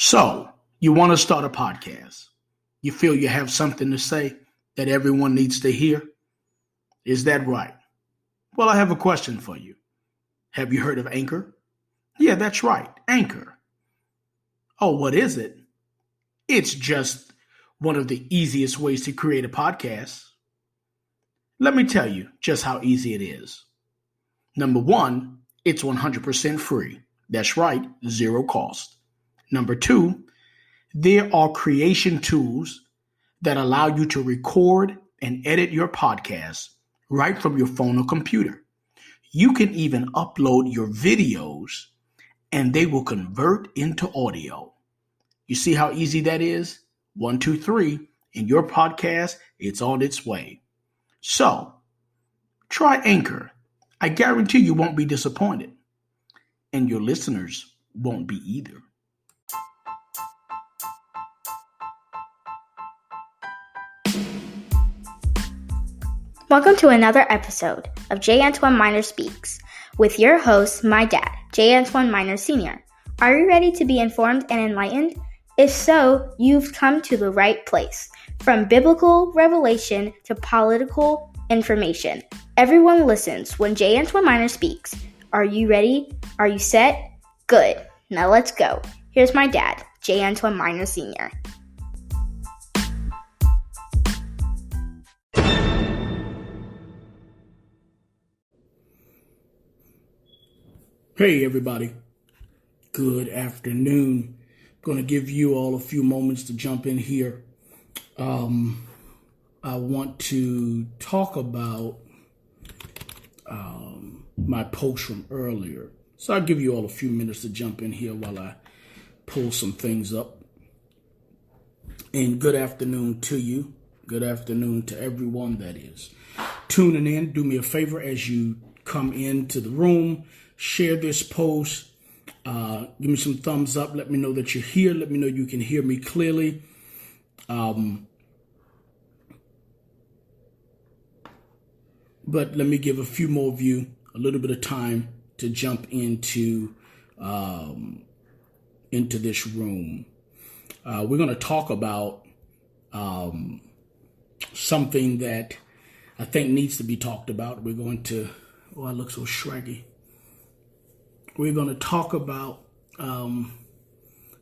So, you want to start a podcast. You feel you have something to say that everyone needs to hear? Is that right? Well, I have a question for you. Have you heard of Anchor? Yeah, that's right, Anchor. Oh, what is it? It's just one of the easiest ways to create a podcast. Let me tell you just how easy it is. Number one, it's 100% free. That's right, zero cost. Number two, there are creation tools that allow you to record and edit your podcast right from your phone or computer. You can even upload your videos and they will convert into audio. You see how easy that is? 1, 2, 3, and your podcast, it's on its way. So, try Anchor. I guarantee you won't be disappointed, and your listeners won't be either. Welcome to another episode of J. Antoine Minor Speaks with your host, my dad, J. Antoine Minor Sr. Are you ready to be informed and enlightened? If so, you've come to the right place. From biblical revelation to political information, everyone listens when J. Antoine Minor speaks. Are you ready? Are you set? Good. Now let's go. Here's my dad, J. Antoine Minor Sr. Hey everybody, good afternoon. Going to give you all a few moments to jump in here. I want to talk about my post from earlier. So I'll give you all a few minutes to jump in here while I pull some things up. And good afternoon to you. Good afternoon to everyone that is tuning in. Do me a favor as you come into the room. Share this post. Give me some thumbs up. Let me know that you're here. Let me know you can hear me clearly. But let me give a few more of you a little bit of time to jump into this room. We're going to talk about something that I think needs to be talked about. We're going to, oh, I look so shraggy. We're going to talk about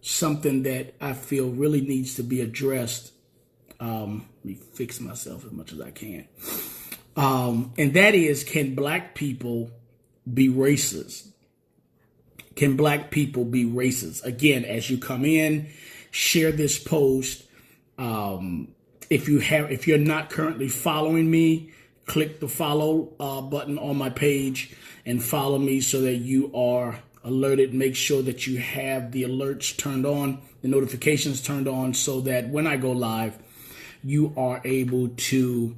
something that I feel really needs to be addressed. Let me fix myself as much as I can. And that is, can black people be racist? Can black people be racist? Again, as you come in, share this post. If you're not currently following me, click the follow button on my page and follow me so that you are alerted. Make sure that you have the alerts turned on, the notifications turned on, so that when I go live, you are able to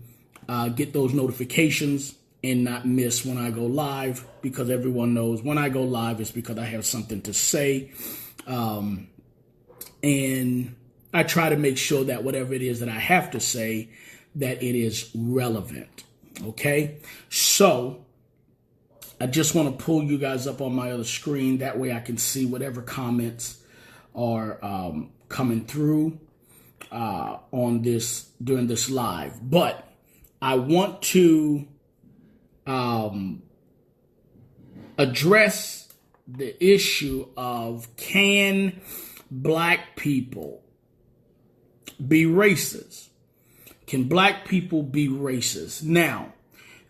get those notifications and not miss when I go live, because everyone knows when I go live, it's because I have something to say. And I try to make sure that whatever it is that I have to say, that it is relevant. Okay, so I just want to pull you guys up on my other screen. That way I can see whatever comments are coming through on this during this live. But I want to address the issue of, can black people be racist? Can black people be racist? Now,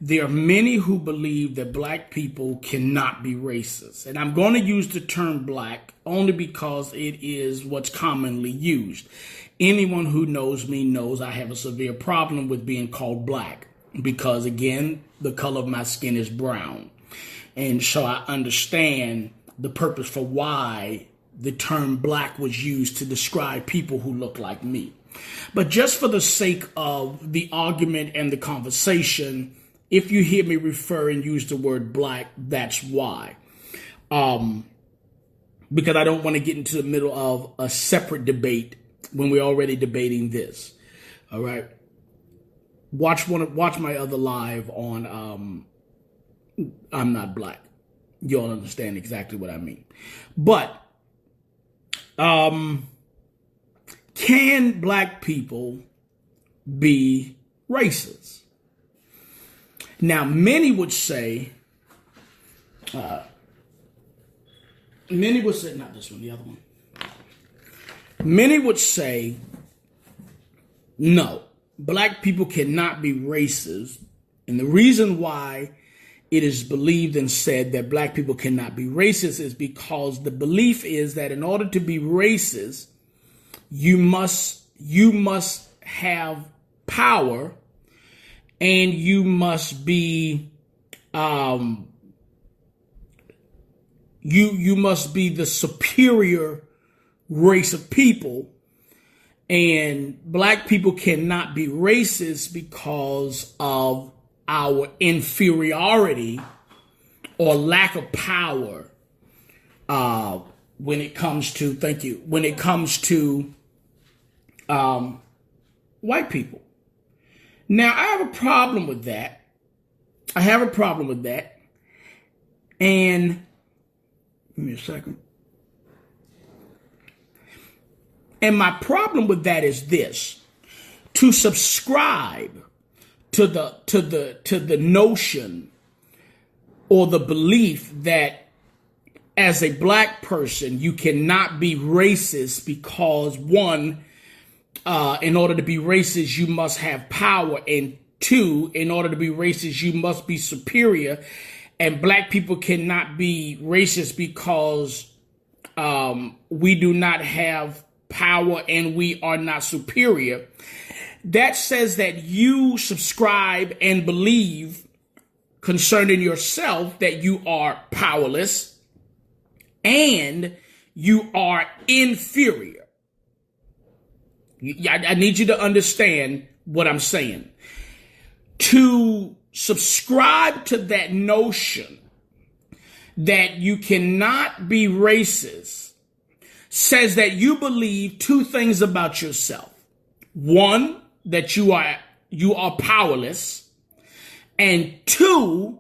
there are many who believe that black people cannot be racist. And I'm going to use the term black only because it is what's commonly used. Anyone who knows me knows I have a severe problem with being called black because, again, the color of my skin is brown. And so I understand the purpose for why the term black was used to describe people who look like me. But just for the sake of the argument and the conversation, if you hear me refer and use the word black, that's why. Because I don't want to get into the middle of a separate debate when we're already debating this. All right. Watch my other live on I'm Not Black. You'll understand exactly what I mean. But Can black people be racist? Now, many would say, not this one, the other one. Many would say, no, black people cannot be racist. And the reason why it is believed and said that black people cannot be racist is because the belief is that in order to be racist, you must have power, and you must be you must be the superior race of people, and black people cannot be racist because of our inferiority or lack of power when it comes to white people. Now, I have a problem with that. And give me a second. And my problem with that is this: to subscribe to the notion or the belief that as a black person you cannot be racist because one, in order to be racist you must have power, and two, in order to be racist you must be superior, and black people cannot be racist because we do not have power and we are not superior. That says that you subscribe and believe concerning yourself that you are powerless and you are inferior. I need you to understand what I'm saying. To subscribe to that notion that you cannot be racist says that you believe two things about yourself. One, that you are powerless, and two,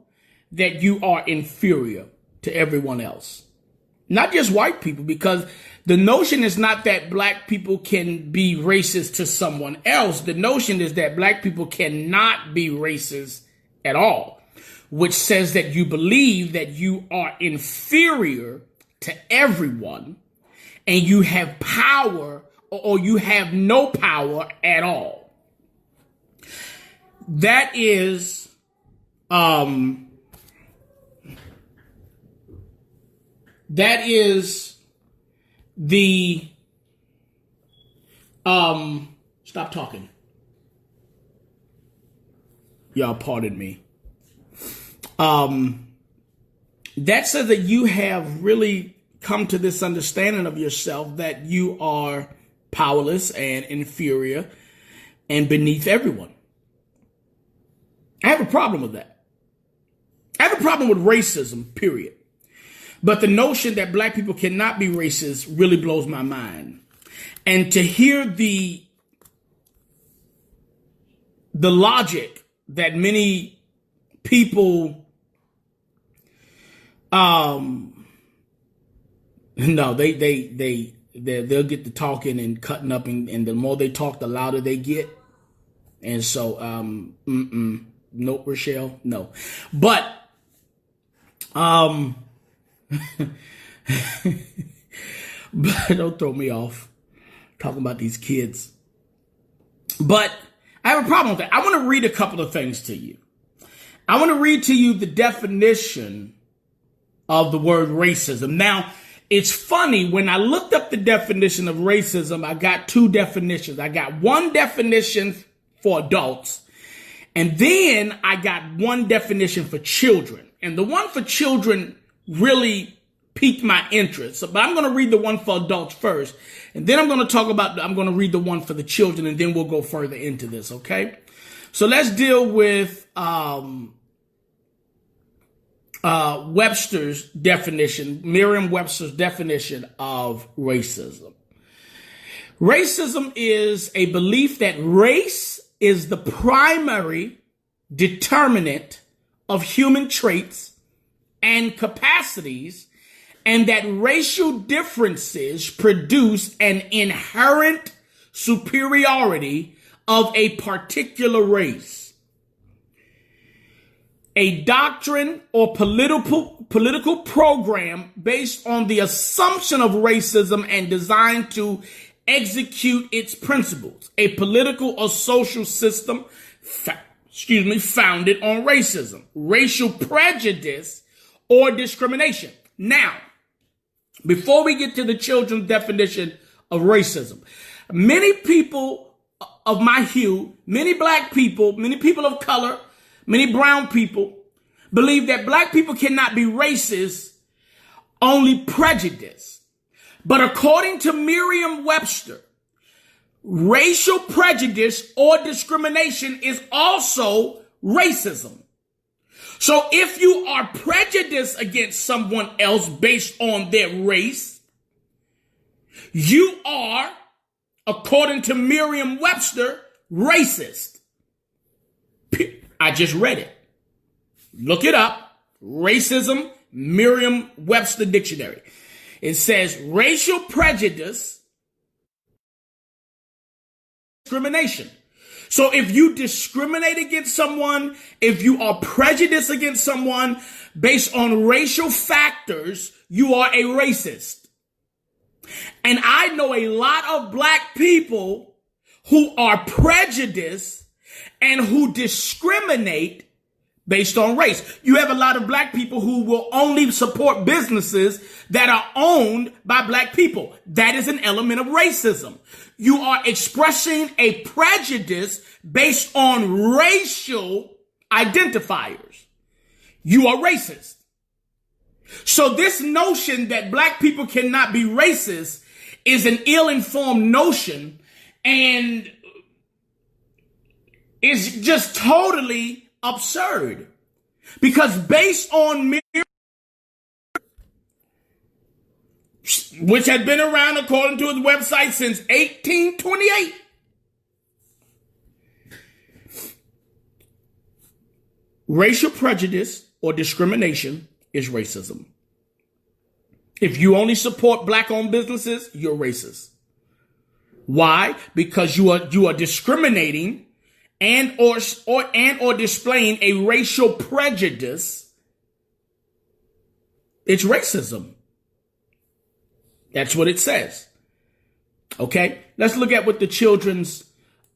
that you are inferior to everyone else. Not just white people, because the notion is not that black people can be racist to someone else. The notion is that black people cannot be racist at all, which says that you believe that you are inferior to everyone and you have power or you have no power at all. That is the stop talking. Y'all pardon me. That says that you have really come to this understanding of yourself that you are powerless and inferior and beneath everyone. I have a problem with that. I have a problem with racism, period. But the notion that black people cannot be racist really blows my mind. And to hear the logic that many people, they'll get to talking and cutting up, and the more they talk, the louder they get. And so, nope, Rochelle, no. But, but don't throw me off talking about these kids. But I have a problem with that. I want to read a couple of things to you. I want to read to you the definition of the word racism. Now, it's funny, when I looked up the definition of racism, I got two definitions. I got one definition for adults, and then I got one definition for children. And the one for children really piqued my interest. But I'm going to read the one for adults first, and then I'm going to read the one for the children, and then we'll go further into this, okay? So let's deal with Webster's definition, Merriam-Webster's definition of racism. Racism is a belief that race is the primary determinant of human traits and capacities, and that racial differences produce an inherent superiority of a particular race. A doctrine or political program based on the assumption of racism and designed to execute its principles. A political or social system founded on racism, racial prejudice, or discrimination. Now, before we get to the children's definition of racism, many people of my hue, many black people, many people of color, many brown people believe that black people cannot be racist, only prejudiced. But according to Merriam-Webster, racial prejudice or discrimination is also racism. So if you are prejudiced against someone else based on their race, you are, according to Merriam-Webster, racist. I just read it. Look it up. Racism, Merriam-Webster dictionary. It says racial prejudice, discrimination. So if you discriminate against someone, if you are prejudiced against someone based on racial factors, you are a racist. And I know a lot of black people who are prejudiced and who discriminate based on race. You have a lot of black people who will only support businesses that are owned by black people. That is an element of racism. You are expressing a prejudice based on racial identifiers. You are racist. So this notion that black people cannot be racist is an ill-informed notion and is just totally absurd. Because based on which had been around according to his website since 1828, racial prejudice or discrimination is racism. If you only support black-owned businesses, you're racist. Why? Because you are discriminating and or displaying a racial prejudice. It's racism. That's what it says. Okay, let's look at what the children's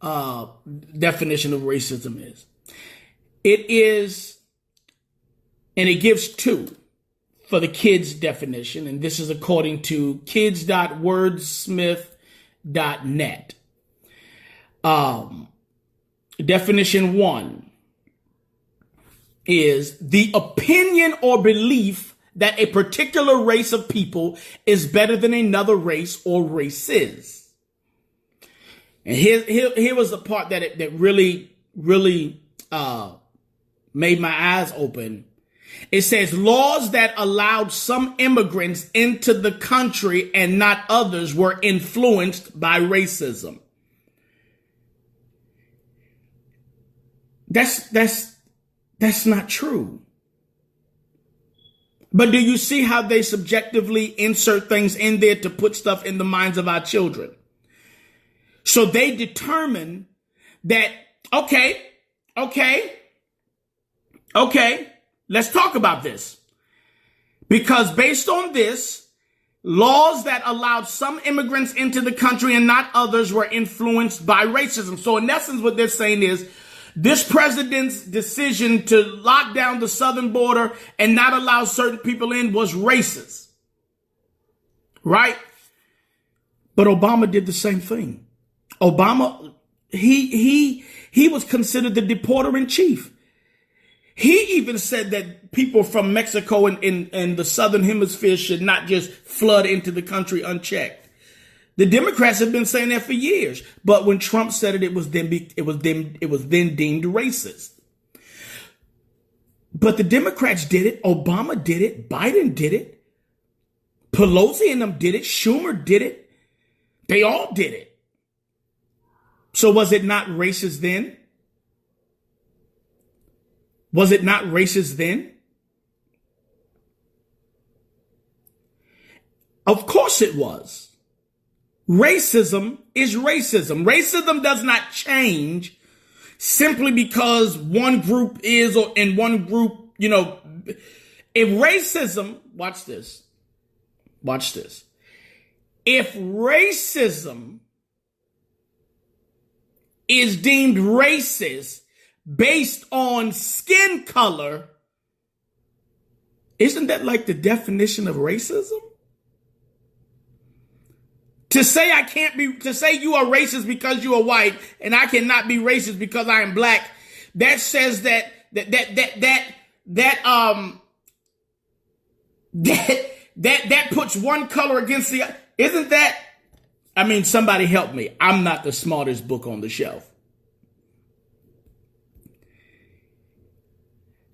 definition of racism is. It is, and it gives two for the kids' definition, and this is according to kids.wordsmith.net. Definition 1 is the opinion or belief that a particular race of people is better than another race or races. And here was the part that really made my eyes open. It says laws that allowed some immigrants into the country and not others were influenced by racism. That's not true. But do you see how they subjectively insert things in there to put stuff in the minds of our children? So they determine that, okay, let's talk about this. Because based on this, laws that allowed some immigrants into the country and not others were influenced by racism. So in essence, what they're saying is, this president's decision to lock down the southern border and not allow certain people in was racist. Right? But Obama did the same thing. Obama, he was considered the deporter in chief. He even said that people from Mexico and the southern hemisphere should not just flood into the country unchecked. The Democrats have been saying that for years, but when Trump said it, it was then deemed racist. But the Democrats did it. Obama did it. Biden did it. Pelosi and them did it. Schumer did it. They all did it. So was it not racist then? Was it not racist then? Of course it was. Racism is racism. Racism does not change simply because one group is or in one group, if racism, watch this. If racism is deemed racist based on skin color, isn't that like the definition of racism? To say you are racist because you are white and I cannot be racist because I am black, that says that puts one color against the other. Isn't that? I mean, somebody help me. I'm not the smartest book on the shelf.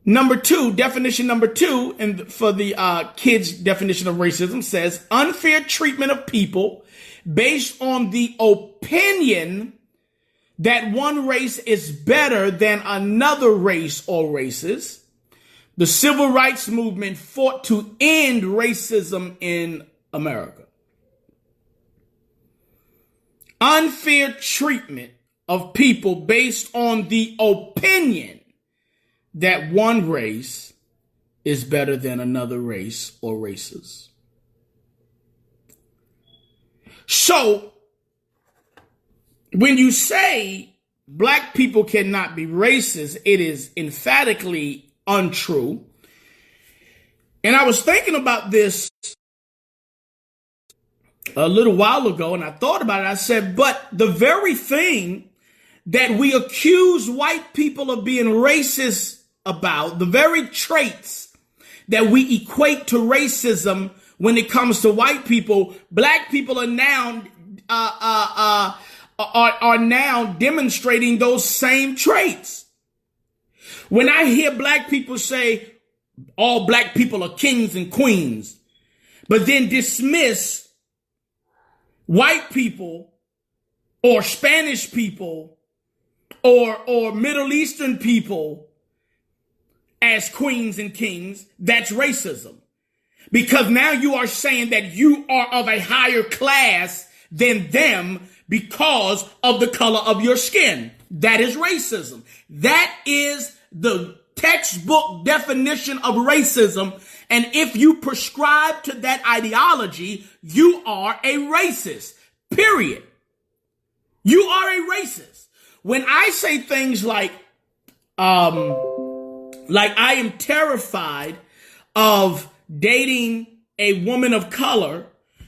Definition number two, and for the kids' definition of racism says unfair treatment of people based on the opinion that one race is better than another race or races. The civil rights movement fought to end racism in America. Unfair treatment of people based on the opinion that one race is better than another race or races. So, when you say black people cannot be racist, it is emphatically untrue. And I was thinking about this a little while ago, and I thought about it. I said, but the very thing that we accuse white people of being racist about, the very traits that we equate to racism when it comes to white people, black people are now demonstrating those same traits. When I hear black people say all black people are kings and queens, but then dismiss white people or Spanish people or Middle Eastern people as queens and kings, that's racism. Because now you are saying that you are of a higher class than them because of the color of your skin. That is racism. That is the textbook definition of racism. And if you prescribe to that ideology, you are a racist. Period. You are a racist. When I say things like I am terrified of dating a woman of color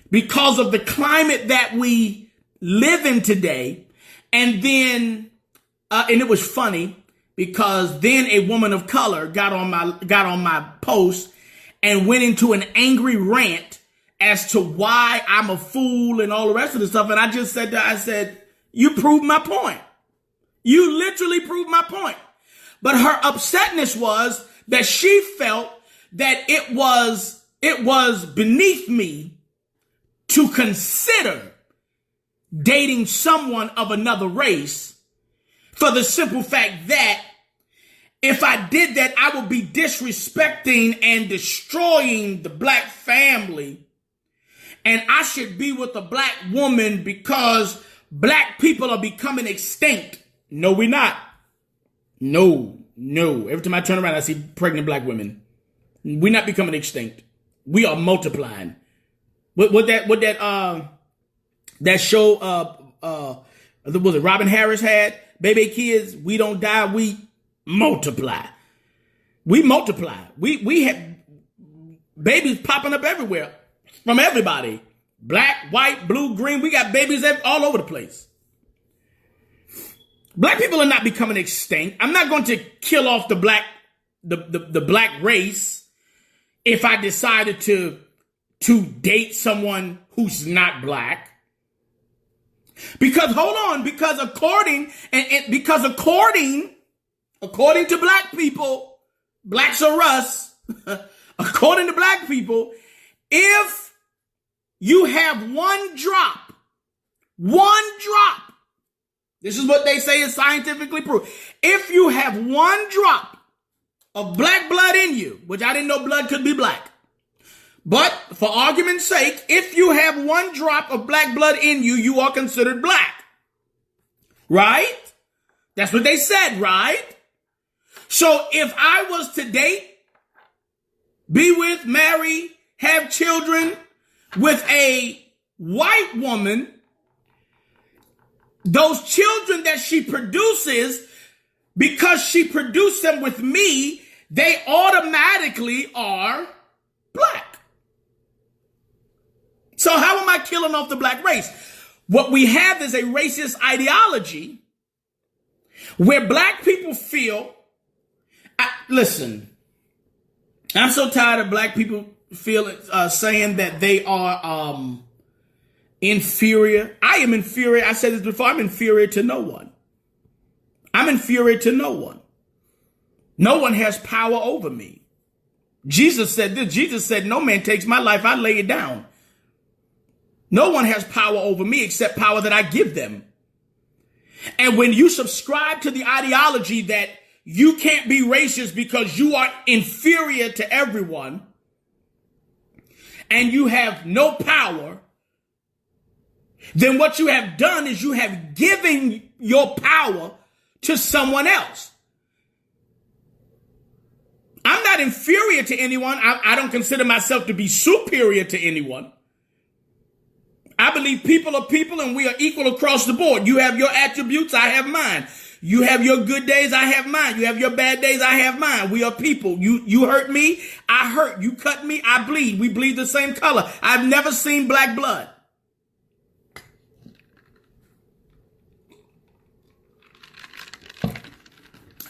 because of the climate that we live in today. And then, and it was funny because then a woman of color got on my post and went into an angry rant as to why I'm a fool and all the rest of the stuff. And I just said that, I said, you proved my point. You literally proved my point. But her upsetness was that she felt that it was beneath me to consider dating someone of another race for the simple fact that if I did that, I would be disrespecting and destroying the black family. And I should be with a black woman because black people are becoming extinct. No, we're not. No. Every time I turn around, I see pregnant black women. We're not becoming extinct. We are multiplying. That show was it Robin Harris had? Baby kids, we don't die, we multiply. We multiply. We have babies popping up everywhere from everybody. Black, white, blue, green. We got babies all over the place. Black people are not becoming extinct. I'm not going to kill off the black race if I decided to date someone who's not black. Because according to black people, blacks are us, according to black people, if you have one drop, this is what they say is scientifically proved. If you have one drop of black blood in you, which I didn't know blood could be black, But for argument's sake, if you have one drop of black blood in you, you are considered black. Right? That's what they said, right? So if I was to date, be with, marry, have children with a white woman, those children that she produces, because she produced them with me, they automatically are black. So how am I killing off the black race? What we have is a racist ideology where black people feel, listen, I'm so tired of black people saying that they are inferior. I am inferior. I said this before. I'm inferior to no one. I'm inferior to no one. No one has power over me. Jesus said this. Jesus said, no man takes my life. I lay it down. No one has power over me except power that I give them. And when you subscribe to the ideology that you can't be racist because you are inferior to everyone and you have no power, then what you have done is you have given your power to someone else. I'm not inferior to anyone. I don't consider myself to be superior to anyone. I believe people are people and we are equal across the board. You have your attributes, I have mine. You have your good days, I have mine. You have your bad days, I have mine. We are people. You hurt me, I hurt. You cut me, I bleed. We bleed the same color. I've never seen black blood.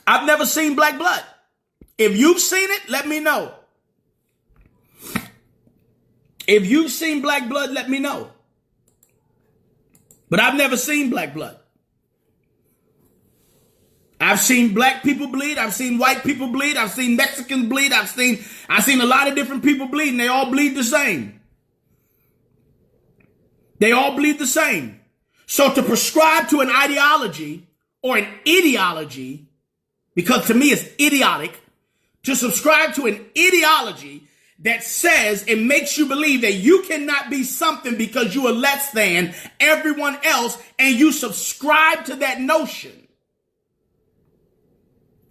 I've never seen black blood. If you've seen it, let me know. If you've seen black blood, let me know. But I've never seen black blood. I've seen black people bleed. I've seen white people bleed. I've seen Mexicans bleed. I've seen a lot of different people bleed, and they all bleed the same. They all bleed the same. So to prescribe to an ideology or an ideology, because to me it's idiotic, to subscribe to an ideology that says it makes you believe that you cannot be something because you are less than everyone else, and you subscribe to that notion,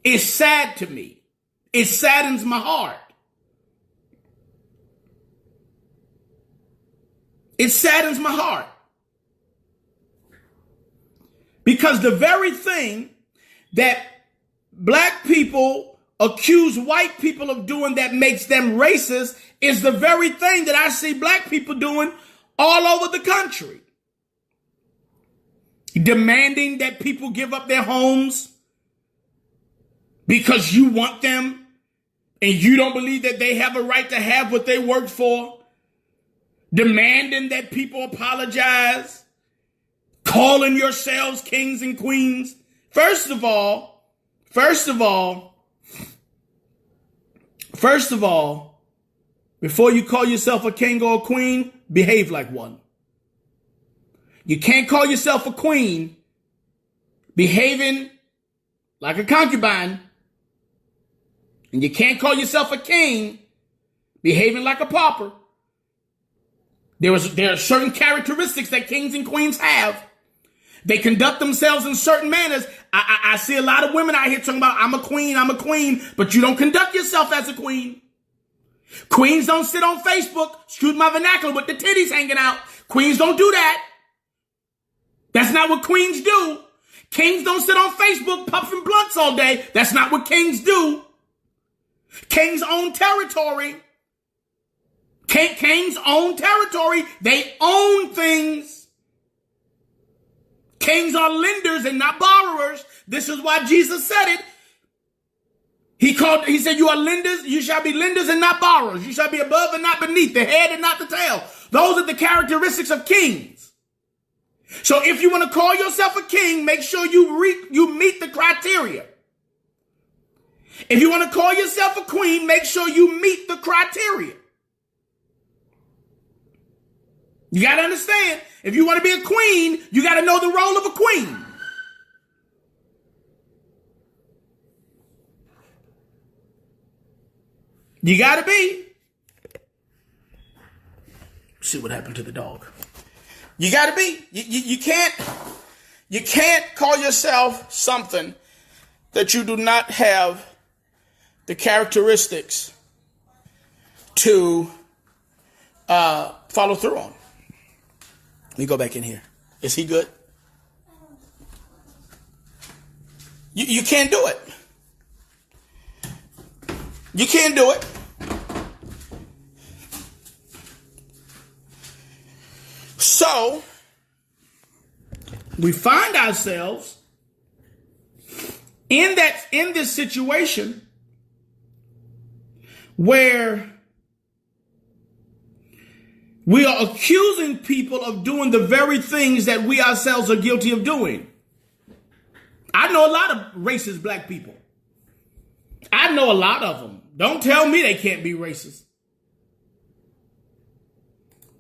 it's sad to me. It saddens my heart. It saddens my heart. Because the very thing that black people accuse white people of doing that makes them racist is the very thing that I see black people doing all over the country. Demanding that people give up their homes because you want them and you don't believe that they have a right to have what they worked for. Demanding that people apologize. Calling yourselves kings and queens. First of all, before you call yourself a king or a queen, behave like one. You can't call yourself a queen behaving like a concubine. And you can't call yourself a king behaving like a pauper. There are certain characteristics that kings and queens have. They conduct themselves in certain manners. I see a lot of women out here talking about, I'm a queen, but you don't conduct yourself as a queen. Queens don't sit on Facebook, excuse my vernacular, with the titties hanging out. Queens don't do that. That's not what queens do. Kings don't sit on Facebook puffing blunts all day. That's not what kings do. Kings own territory. Kings own territory. They own things. Kings are lenders and not borrowers. This is why Jesus said it. He said, you are lenders, you shall be lenders and not borrowers. You shall be above and not beneath, the head and not the tail. Those are the characteristics of kings. So if you want to call yourself a king, make sure you meet the criteria. If you want to call yourself a queen, make sure you meet the criteria. You got to understand, if you want to be a queen, you got to know the role of a queen. You got to be. See what happened to the dog. You got to be. You can't call yourself something that you do not have the characteristics to follow through on. Let me go back in here. Is he good? You can't do it. You can't do it. So, we find ourselves in this situation where we are accusing people of doing the very things that we ourselves are guilty of doing. I know a lot of racist black people. I know a lot of them. Don't tell me they can't be racist.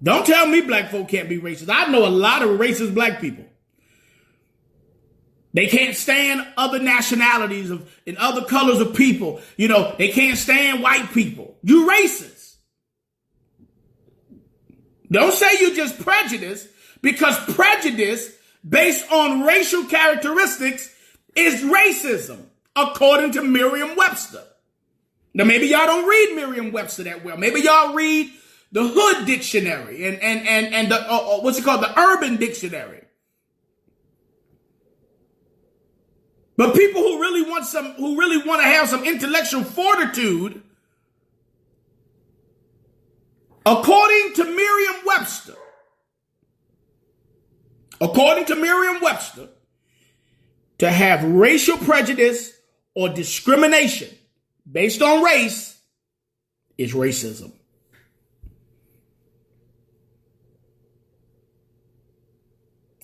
Don't tell me black folk can't be racist. I know a lot of racist black people. They can't stand other nationalities and other colors of people. You know, they can't stand white people. You racist. Don't say you just prejudiced, because prejudice based on racial characteristics is racism, according to Merriam-Webster. Now, maybe y'all don't read Merriam-Webster that well. Maybe y'all read the Hood Dictionary and the what's it called, the Urban Dictionary. But people who really want to have some intellectual fortitude, according to Merriam-Webster, to have racial prejudice or discrimination based on race is racism.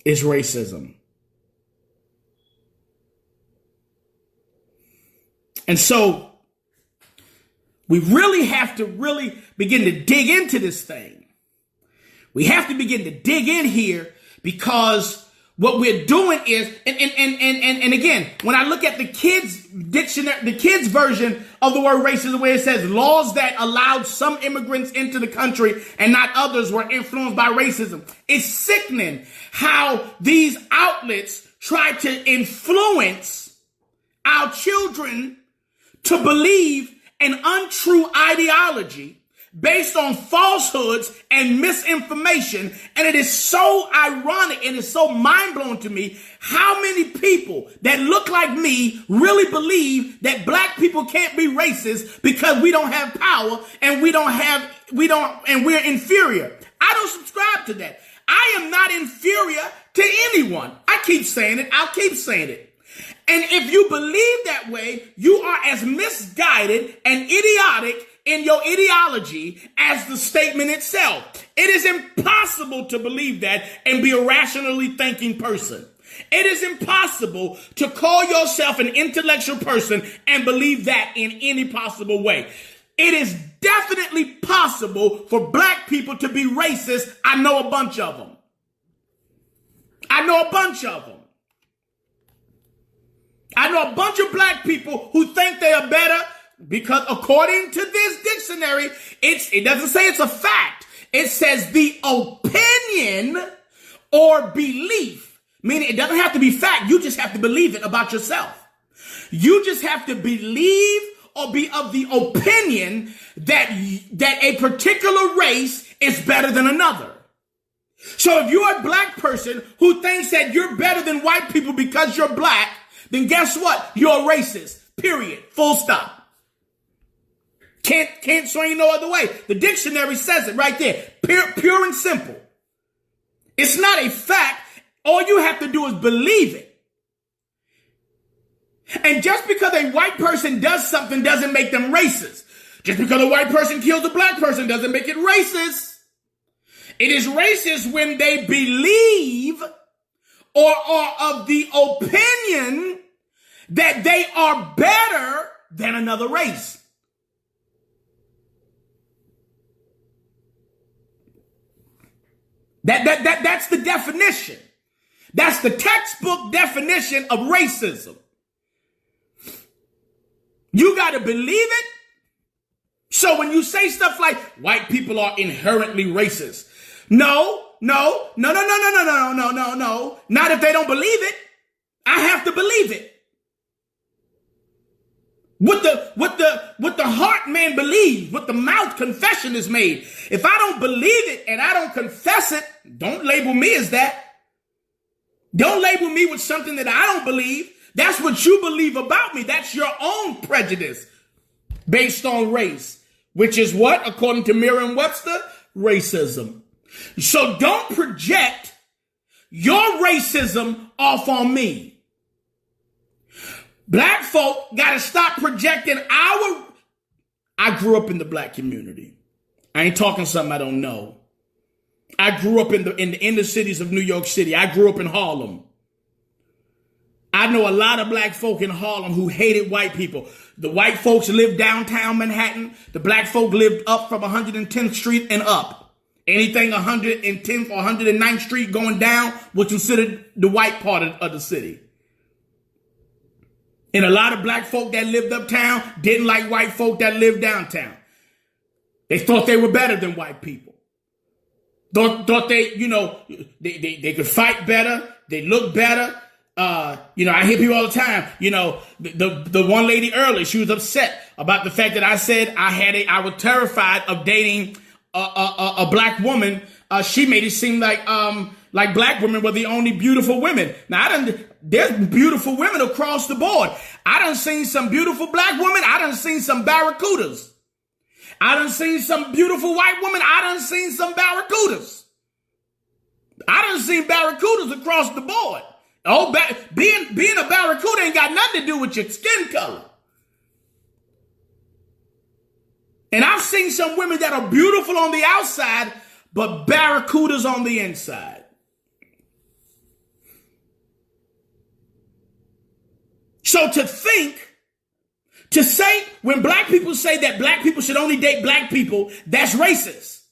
It's racism. And so we really have to begin to dig into this thing. We have to begin to dig in here, because what we're doing is, and again, when I look at the kids' dictionary, the kids' version of the word racism, where it says laws that allowed some immigrants into the country and not others were influenced by racism. It's sickening how these outlets try to influence our children to believe an untrue ideology based on falsehoods and misinformation. And it is so ironic and it's so mind-blowing to me how many people that look like me really believe that black people can't be racist because we don't have power and we're inferior. I don't subscribe to that. I am not inferior to anyone. I keep saying it. I'll keep saying it. And if you believe that way, you are as misguided and idiotic in your ideology as the statement itself. It is impossible to believe that and be a rationally thinking person. It is impossible to call yourself an intellectual person and believe that in any possible way. It is definitely possible for black people to be racist. I know a bunch of them. I know a bunch of black people who think they are better because, according to this dictionary, it doesn't say it's a fact. It says the opinion or belief, meaning it doesn't have to be fact. You just have to believe it about yourself. You just have to believe or be of the opinion that a particular race is better than another. So if you're a black person who thinks that you're better than white people because you're black, then guess what? You're a racist. Period. Full stop. Can't swing no other way. The dictionary says it right there. Pure and simple. It's not a fact. All you have to do is believe it. And just because a white person does something doesn't make them racist. Just because a white person kills a black person doesn't make it racist. It is racist when they believe or are of the opinion that they are better than another race. That's the definition. That's the textbook definition of racism. You got to believe it. So when you say stuff like white people are inherently racist, No, no, no, no, no, no, no, no, no, no, no. Not if they don't believe it. I have to believe it. What the heart man believes, what the mouth confession is made. If I don't believe it and I don't confess it, don't label me as that. Don't label me with something that I don't believe. That's what you believe about me. That's your own prejudice based on race, which is what, according to Merriam-Webster, racism. So don't project your racism off on me. Black folk got to stop projecting I grew up in the black community. I ain't talking something I don't know. I grew up in the inner cities of New York City. I grew up in Harlem. I know a lot of black folk in Harlem who hated white people. The white folks lived downtown Manhattan. The black folk lived up from 110th Street and up. Anything 110th or 109th Street going down was considered the white part of the city. And a lot of black folk that lived uptown didn't like white folk that lived downtown. They thought they were better than white people. Thought they, they could fight better. They looked better. I hear people all the time, the one lady earlier, she was upset about the fact that I said I was terrified of dating a black woman. She made it seem like black women were the only beautiful women. Now, there's beautiful women across the board. I done seen some beautiful black women. I done seen some barracudas. I done seen some beautiful white women. I done seen some barracudas. I done seen barracudas across the board. Oh, being a barracuda ain't got nothing to do with your skin color. And I've seen some women that are beautiful on the outside, but barracudas on the inside. So to say, when black people say that black people should only date black people, that's racist.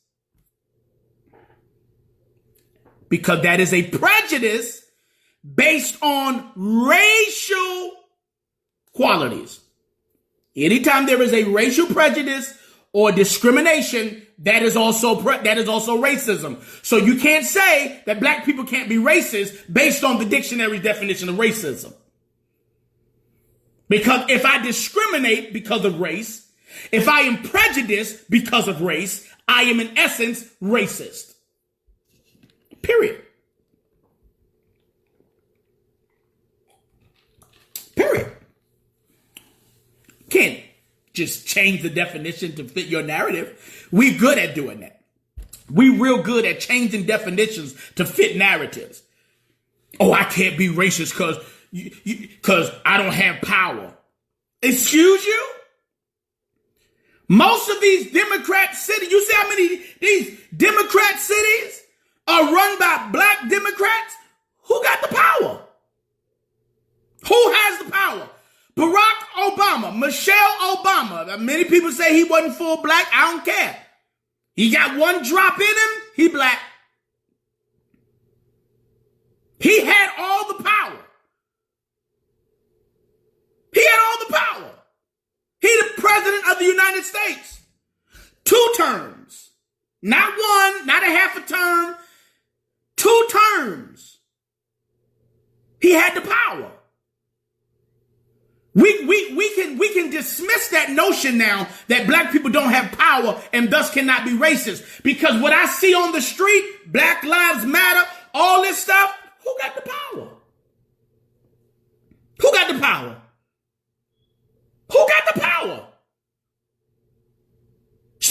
Because that is a prejudice based on racial qualities. Anytime there is a racial prejudice or discrimination, that is also racism. So you can't say that black people can't be racist based on the dictionary's definition of racism. Because if I discriminate because of race, if I am prejudiced because of race, I am in essence racist. Period. Can't just change the definition to fit your narrative. We're good at doing that. We're real good at changing definitions to fit narratives. Oh, I can't be racist because I don't have power. Excuse you? Most of these Democrat cities, you see how many these Democrat cities are run by black Democrats? Who got the power? Who has the power? Barack Obama, Michelle Obama. Many people say he wasn't full black. I don't care. He got one drop in him. He black. He had all the power. He had all the power. He the president of the United States. 2 terms. Not one, not a half a term. 2 terms. He had the power. We can dismiss that notion now that black people don't have power and thus cannot be racist. Because what I see on the street, Black Lives Matter, all this stuff, who got the power? Who got the power? Who got the power?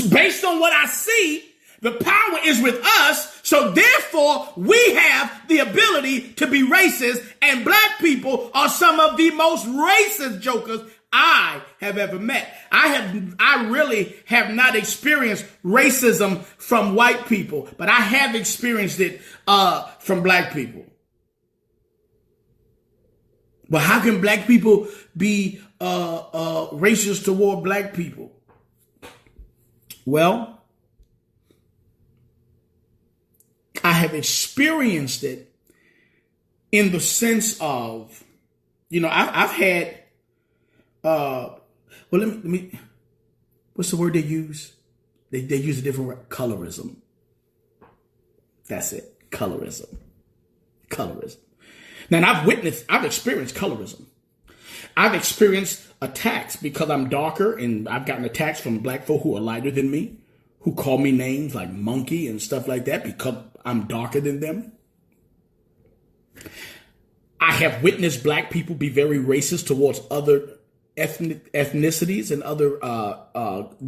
Based on what I see, the power is with us, so therefore we have the ability to be racist, and black people are some of the most racist jokers I have ever met. I really have not experienced racism from white people, but I have experienced it from black people. But how can black people be racist toward black people? Well, I have experienced it in the sense of, I've had, let me, what's the word they use? They use a different word, colorism. That's it. Colorism. Colorism. Now, I've experienced colorism. I've experienced attacks because I'm darker, and I've gotten attacks from black folk who are lighter than me, who call me names like monkey and stuff like that because I'm darker than them. I have witnessed black people be very racist towards other ethnicities and other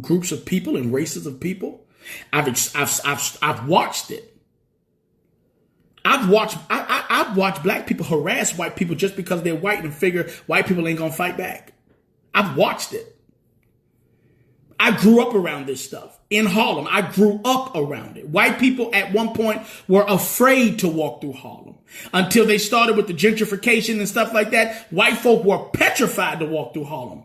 groups of people and races of people. I've watched it. I've watched black people harass white people just because they're white and figure white people ain't gonna fight back. I've watched it. I grew up around this stuff in Harlem. I grew up around it. White people at one point were afraid to walk through Harlem until they started with the gentrification and stuff like that. White folk were petrified to walk through Harlem.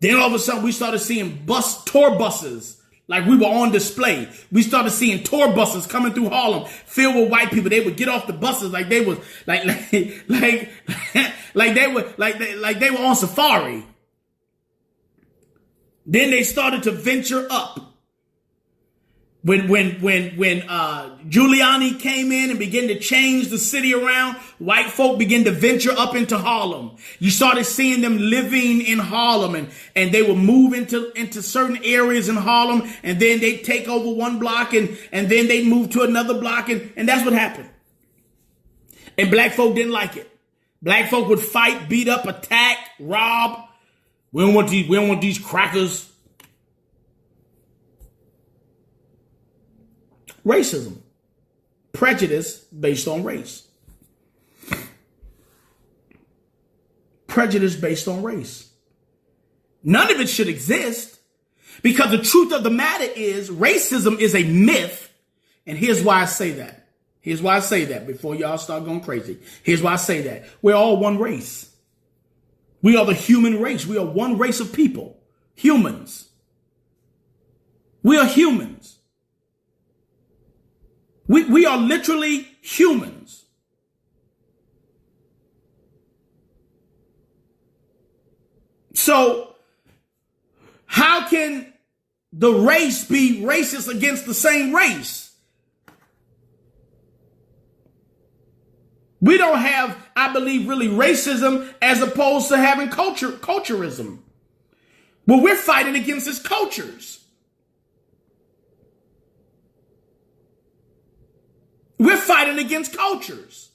Then all of a sudden we started seeing tour buses like we were on display. We started seeing tour buses coming through Harlem filled with white people. They would get off the buses like they was like they were on safari. Then they started to venture up. When Giuliani came in and began to change the city around, white folk began to venture up into Harlem. You started seeing them living in Harlem, and they would move into certain areas in Harlem, and then they'd take over one block, and then they'd move to another block, and that's what happened. And black folk didn't like it. Black folk would fight, beat up, attack, rob. We don't want these crackers. Racism. Prejudice based on race. Prejudice based on race. None of it should exist because the truth of the matter is racism is a myth. And here's why I say that. Here's why I say that before y'all start going crazy. Here's why I say that. We're all one race. We are the human race. We are one race of people. Humans. We are humans. We are literally humans. So, how can the race be racist against the same race? We don't have, I believe, really racism as opposed to having culturism. What we're fighting against is cultures. We're fighting against cultures.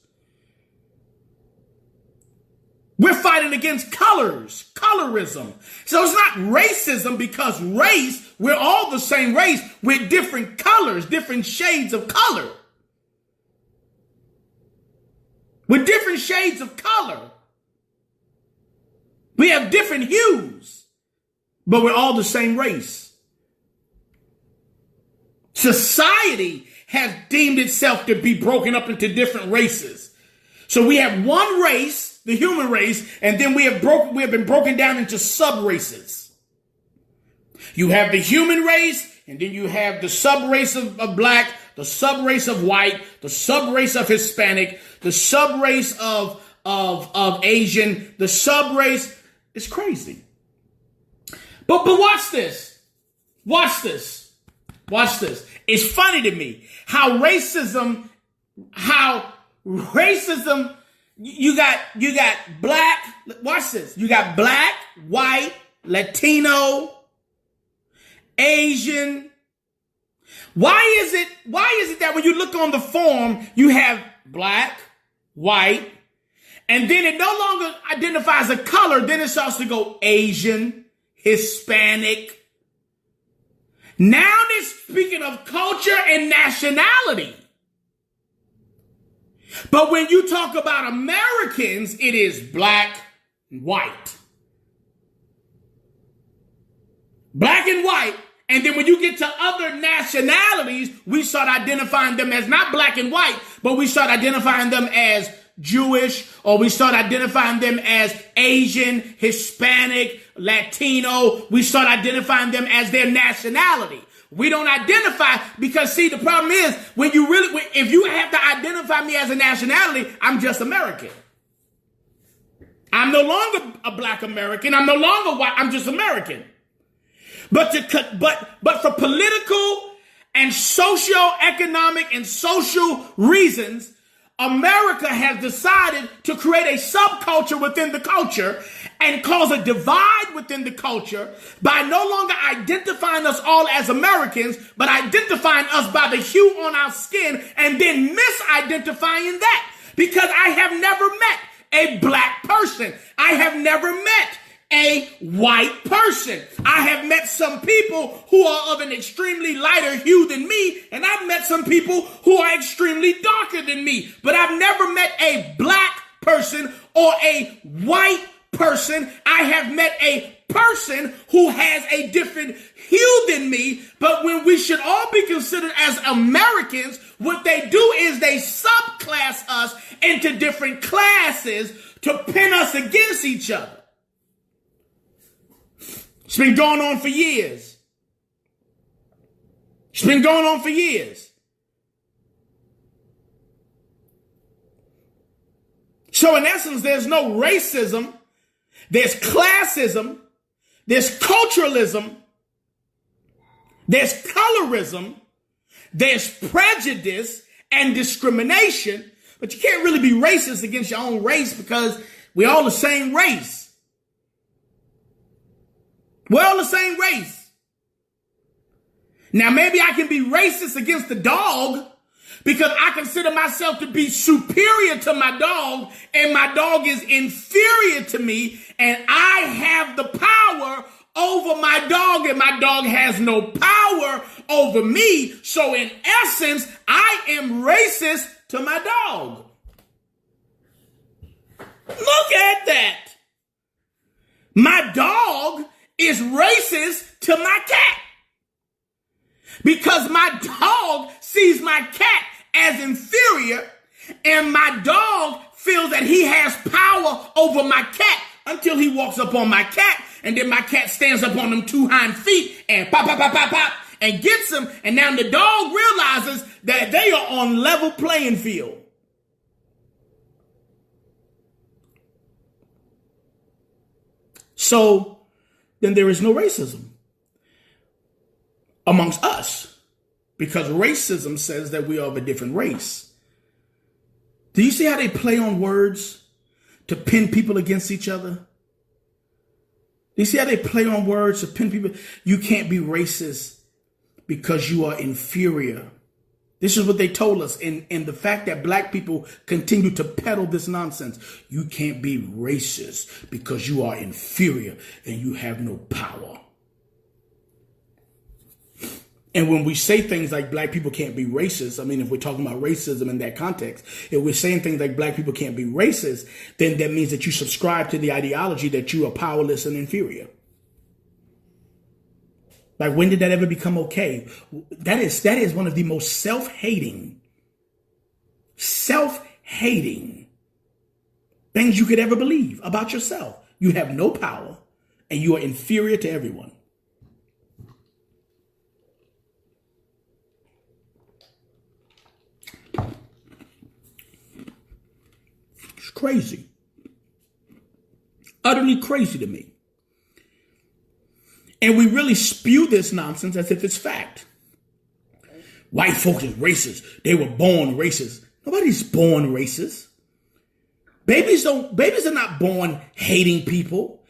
We're fighting against colors, colorism. So it's not racism because race, we're all the same race with different colors, different shades of color. With different shades of color. We have different hues, but we're all the same race. Society has deemed itself to be broken up into different races. So we have one race, the human race, and then we have been broken down into sub-races. You have the human race, and then you have the sub-race of black, the sub-race of white, the sub-race of Hispanic, the sub-race of Asian, the sub-race. It's crazy. But watch this. Watch this. Watch this. It's funny to me how racism, you got black, watch this. You got black, white, Latino, Asian. Why is it that when you look on the form, you have black, white, and then it no longer identifies a color, then it starts to go Asian, Hispanic. Now they're speaking of culture and nationality. But when you talk about Americans, it is black and white. Black and white. And then when you get to other nationalities, we start identifying them as not black and white, but we start identifying them as Jewish, or we start identifying them as Asian, Hispanic, Latino. We start identifying them as their nationality. We don't identify because, see, the problem is if you have to identify me as a nationality, I'm just American. I'm no longer a black American. I'm no longer white. I'm just American. But for political and socioeconomic and social reasons, America has decided to create a subculture within the culture and cause a divide within the culture by no longer identifying us all as Americans, but identifying us by the hue on our skin and then misidentifying that. Because I have never met a black person. I have never met a white person. I have met some people who are of an extremely lighter hue than me, and I've met some people who are extremely darker than me. But I've never met a black person or a white person. I have met a person who has a different hue than me. But when we should all be considered as Americans, what they do is they subclass us into different classes to pin us against each other. It's been going on for years. It's been going on for years. So in essence, there's no racism. There's classism. There's culturalism. There's colorism. There's prejudice and discrimination. But you can't really be racist against your own race because we're all the same race. We're all the same race. Now, maybe I can be racist against the dog because I consider myself to be superior to my dog and my dog is inferior to me and I have the power over my dog and my dog has no power over me. So in essence, I am racist to my dog. Look at that. My dog is racist to my cat because my dog sees my cat as inferior and my dog feels that he has power over my cat until he walks up on my cat and then my cat stands up on them two hind feet and pop, pop, pop, pop, pop and gets him. And now the dog realizes that they are on level playing field. So then there is no racism amongst us because racism says that we are of a different race. Do you see how they play on words to pin people against each other? Do you see how they play on words to pin people? You can't be racist because you are inferior. This is what they told us. And the fact that black people continue to peddle this nonsense. You can't be racist because you are inferior and you have no power. And when we say things like black people can't be racist, I mean, if we're talking about racism in that context, if we're saying things like black people can't be racist, then that means that you subscribe to the ideology that you are powerless and inferior. Like, when did that ever become okay? That is one of the most self-hating things you could ever believe about yourself. You have no power and you are inferior to everyone. It's crazy. Utterly crazy to me. And we really spew this nonsense as if it's fact. White folks are racist. They were born racist. Nobody's born racist. Babies are not born hating people.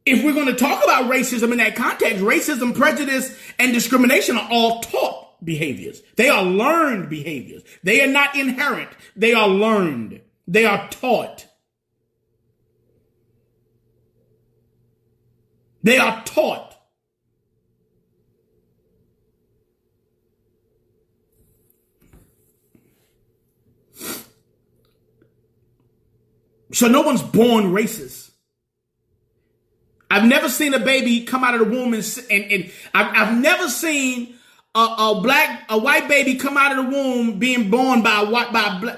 If we're going to talk about racism in that context, racism, prejudice, and discrimination are all taught behaviors. They are learned behaviors. They are not inherent. They are learned. They are taught. They are taught. So no one's born racist. I've never seen a baby come out of the womb and I've never seen a white baby come out of the womb being born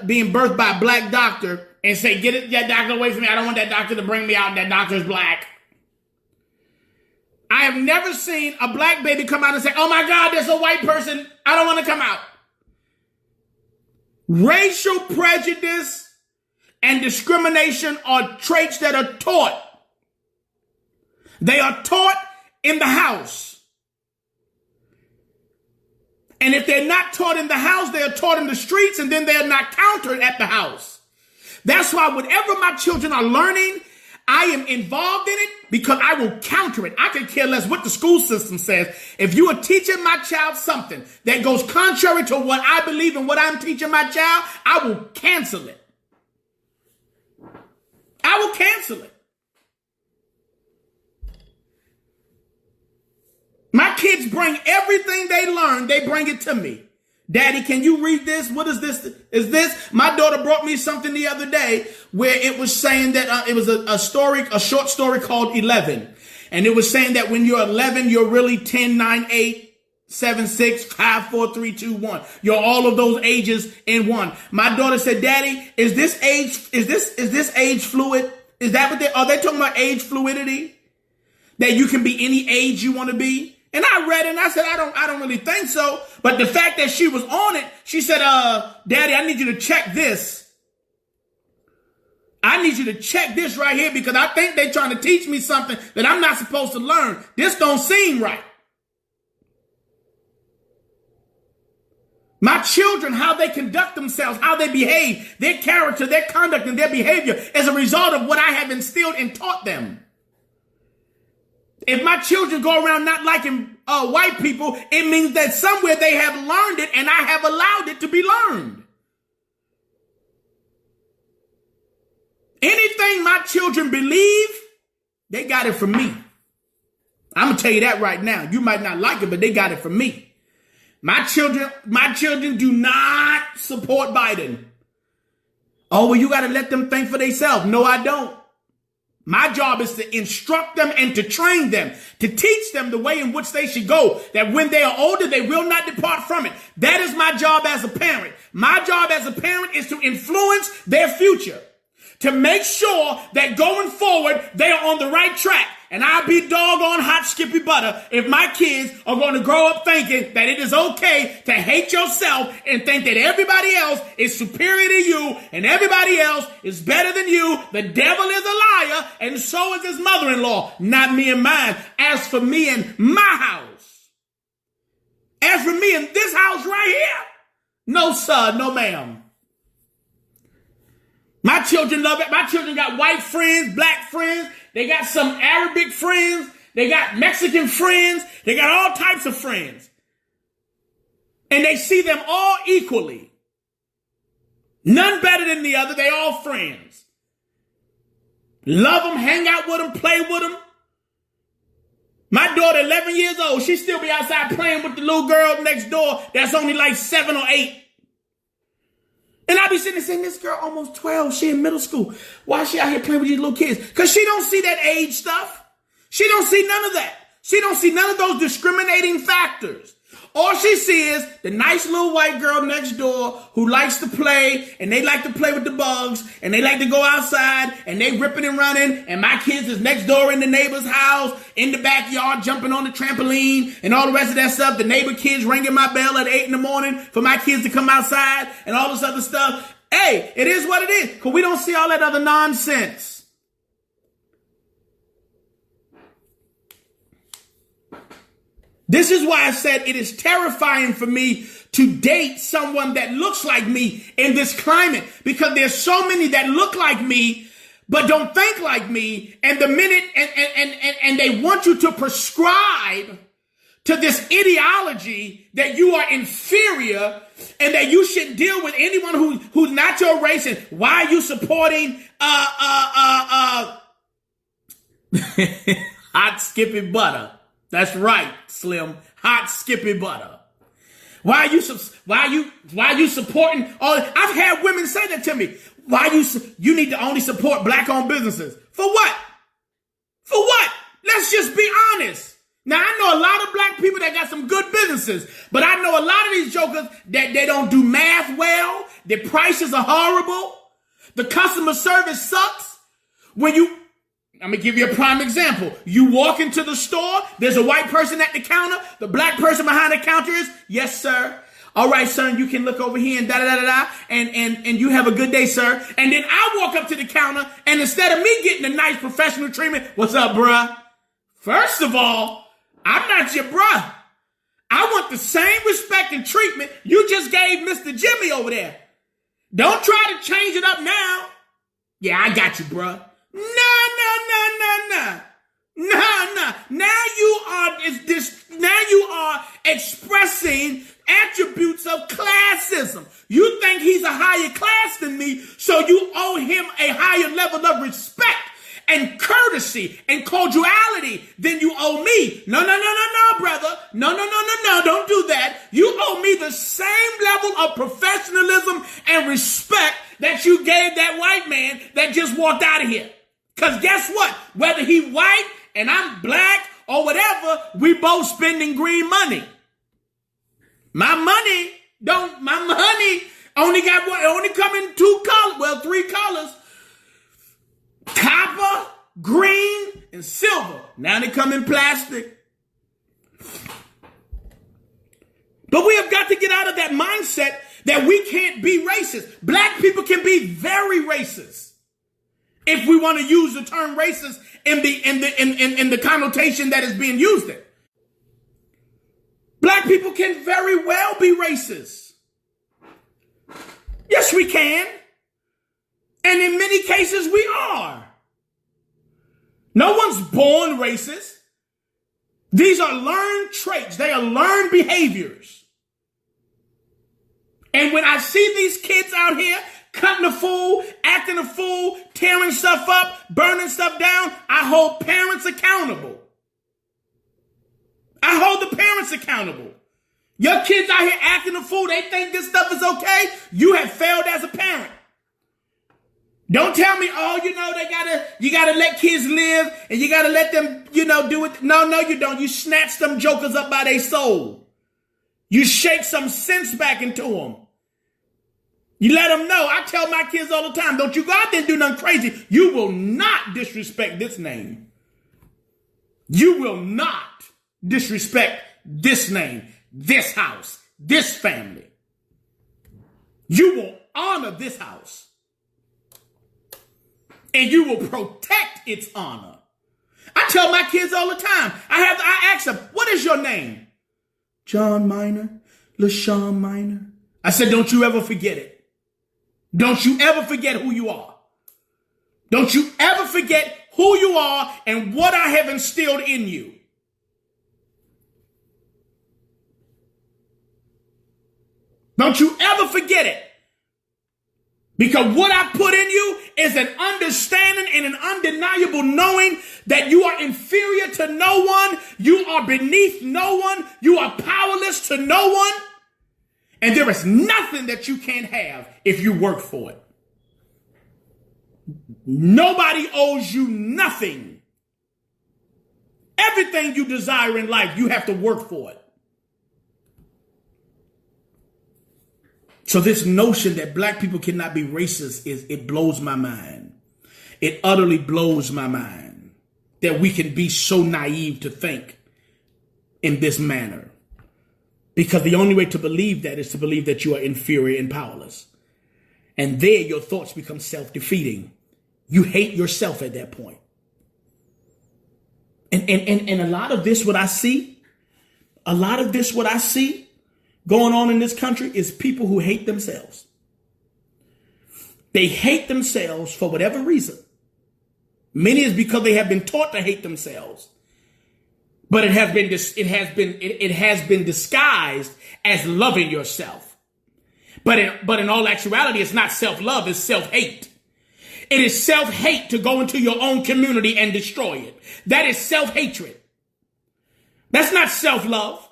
being birthed by a black doctor and say, "Get that doctor away from me. I don't want that doctor to bring me out. That doctor's black." I have never seen a black baby come out and say, "Oh my God, there's a white person. I don't want to come out." Racial prejudice and discrimination are traits that are taught. They are taught in the house. And if they're not taught in the house, they are taught in the streets, and then they're not countered at the house. That's why whatever my children are learning, I am involved in it because I will counter it. I can care less what the school system says. If you are teaching my child something that goes contrary to what I believe and what I'm teaching my child, I will cancel it. I will cancel it. My kids bring everything they learn, they bring it to me. Daddy, can you read this? What is this? Is this? My daughter brought me something the other day where it was saying that it was a short story called 11. And it was saying that when you're 11, you're really 10, 9, 8, 7, 6, 5, 4, 3, 2, 1. You're all of those ages in one. My daughter said, Daddy, is this age fluid? Is that what are they talking about age fluidity? That you can be any age you want to be? And I read it and I said, I don't really think so. But the fact that she was on it, she said, Daddy, I need you to check this. I need you to check this right here because I think they're trying to teach me something that I'm not supposed to learn. This don't seem right. My children, how they conduct themselves, how they behave, their character, their conduct, and their behavior is a result of what I have instilled and taught them. If my children go around not liking white people, it means that somewhere they have learned it and I have allowed it to be learned. Anything my children believe, they got it from me. I'm going to tell you that right now. You might not like it, but they got it from me. My children do not support Biden. Oh, well, you got to let them think for themselves. No, I don't. My job is to instruct them and to train them, to teach them the way in which they should go, that when they are older, they will not depart from it. That is my job as a parent. My job as a parent is to influence their future, to make sure that going forward, they are on the right track. And I'll be doggone hot skippy butter if my kids are going to grow up thinking that it is okay to hate yourself and think that everybody else is superior to you and everybody else is better than you. The devil is a liar and so is his mother-in-law, not me and mine. As for me and my house, as for me in this house right here, no sir, no ma'am. My children love it. My children got white friends, black friends. They got some Arabic friends. They got Mexican friends. They got all types of friends. And they see them all equally. None better than the other. They all friends. Love them, hang out with them, play with them. My daughter, 11 years old, she still be outside playing with the little girl next door that's only like 7 or 8. And I be sitting there saying, this girl almost 12, she in middle school. Why is she out here playing with these little kids? Because she don't see that age stuff. She don't see none of that. She don't see none of those discriminating factors. All she sees is the nice little white girl next door who likes to play, and they like to play with the bugs, and they like to go outside, and they ripping and running, and my kids is next door in the neighbor's house, in the backyard, jumping on the trampoline, and all the rest of that stuff. The neighbor kids ringing my bell at 8 in the morning for my kids to come outside, and all this other stuff. Hey, it is what it is, because we don't see all that other nonsense. This is why I said it is terrifying for me to date someone that looks like me in this climate, because there's so many that look like me but don't think like me, and the minute and they want you to prescribe to this ideology that you are inferior and that you should deal with anyone who's not your race. And why are you supporting hot skippy butter? That's right, Slim. Hot skippy butter. Why are you supporting all? I've had women say that to me. You need to only support black-owned businesses. For what? For what? Let's just be honest. Now, I know a lot of black people that got some good businesses, but I know a lot of these jokers that they don't do math well. Their prices are horrible. The customer service sucks. I'm going to give you a prime example. You walk into the store, there's a white person at the counter. The black person behind the counter is, yes, sir. All right, sir, you can look over here and da-da-da-da-da, and you have a good day, sir. And then I walk up to the counter, and instead of me getting a nice professional treatment, what's up, bruh? First of all, I'm not your bruh. I want the same respect and treatment you just gave Mr. Jimmy over there. Don't try to change it up now. Yeah, I got you, bruh. No. Now you are expressing attributes of classism. You think he's a higher class than me, so you owe him a higher level of respect and courtesy and cordiality than you owe me. No, brother. No, don't do that. You owe me the same level of professionalism and respect that you gave that white man that just walked out of here. Because guess what? Whether he white and I'm black or whatever, we both spending green money. My money only come in three colors. Copper, green, and silver. Now they come in plastic. But we have got to get out of that mindset that we can't be racist. Black people can be very racist. If we want to use the term racist in the connotation that is being used in. Black people can very well be racist. Yes, we can. And in many cases, we are. No one's born racist. These are learned traits. They are learned behaviors. And when I see these kids out here cutting a fool, acting a fool, tearing stuff up, burning stuff down, I hold parents accountable. I hold the parents accountable. Your kids out here acting a fool, they think this stuff is okay. You have failed as a parent. Don't tell me, you gotta let kids live and you gotta let them, do it. No, you don't. You snatch them jokers up by their soul. You shake some sense back into them. You let them know. I tell my kids all the time, don't you go out there and do nothing crazy. You will not disrespect this name. You will not disrespect this name, this house, this family. You will honor this house. And you will protect its honor. I tell my kids all the time. I ask them, what is your name? John Minor, LaShawn Minor. I said, don't you ever forget it. Don't you ever forget who you are. Don't you ever forget who you are and what I have instilled in you. Don't you ever forget it. Because what I put in you is an understanding and an undeniable knowing that you are inferior to no one. You are beneath no one. You are powerless to no one. And there is nothing that you can't have if you work for it. Nobody owes you nothing. Everything you desire in life, you have to work for it. So this notion that black people cannot be racist, it blows my mind. It utterly blows my mind that we can be so naive to think in this manner. Because the only way to believe that is to believe that you are inferior and powerless. And there your thoughts become self-defeating. You hate yourself at that point. And a lot of this, what I see going on in this country is people who hate themselves. They hate themselves for whatever reason. Many is because they have been taught to hate themselves. But it has been disguised as loving yourself. But in all actuality, it's not self-love, it's self-hate. It is self-hate to go into your own community and destroy it. That is self-hatred. That's not self-love.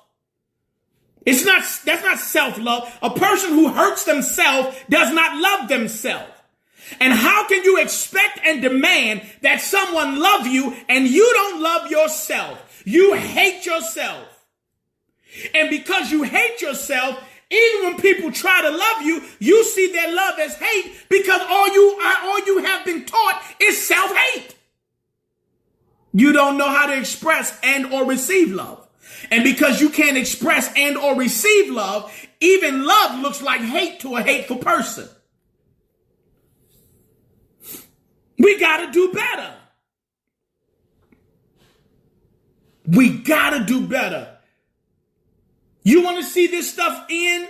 That's not self-love. A person who hurts themselves does not love themselves. And how can you expect and demand that someone love you and you don't love yourself? You hate yourself. And because you hate yourself, even when people try to love you, you see their love as hate because all you have been taught is self-hate. You don't know how to express and or receive love. And because you can't express and or receive love, even love looks like hate to a hateful person. We got to do better. We got to do better. You want to see this stuff in?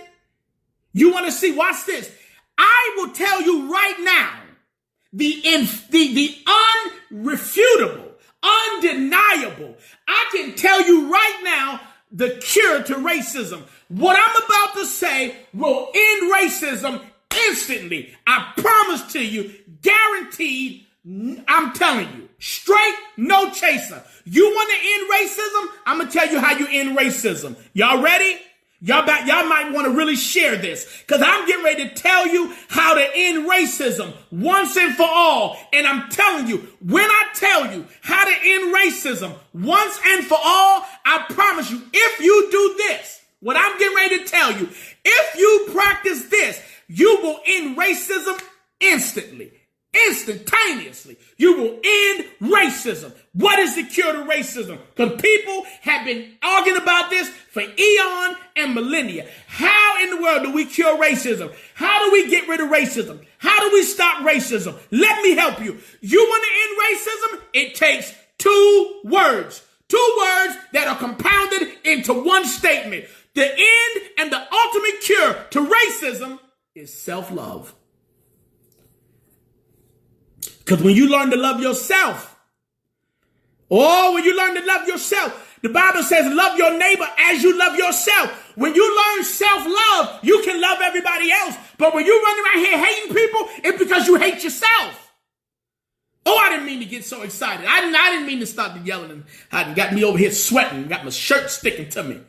You want to see, watch this. I will tell you right now, the unrefutable, undeniable. I can tell you right now the cure to racism. What I'm about to say will end racism instantly. I promise to you, guaranteed. I'm telling you, straight, no chaser. You want to end racism? I'm going to tell you how you end racism. Y'all ready? Y'all might want to really share this, because I'm getting ready to tell you how to end racism once and for all. And I'm telling you, when I tell you how to end racism once and for all, I promise you, if you do this, what I'm getting ready to tell you, if you practice this, you will end racism instantly. Instantaneously, you will end racism. What is the cure to racism? Because people have been arguing about this for eon and millennia. How in the world do we cure racism? How do we get rid of racism? How do we stop racism? Let me help you. You want to end racism? It takes two words. Two words that are compounded into one statement. The end and the ultimate cure to racism is self-love. Because when you learn to love yourself, when you learn to love yourself, the Bible says love your neighbor as you love yourself. When you learn self-love, you can love everybody else. But when you run around here hating people, it's because you hate yourself. Oh, I didn't mean to get so excited. I didn't mean to start yelling and got me over here sweating, got my shirt sticking to me.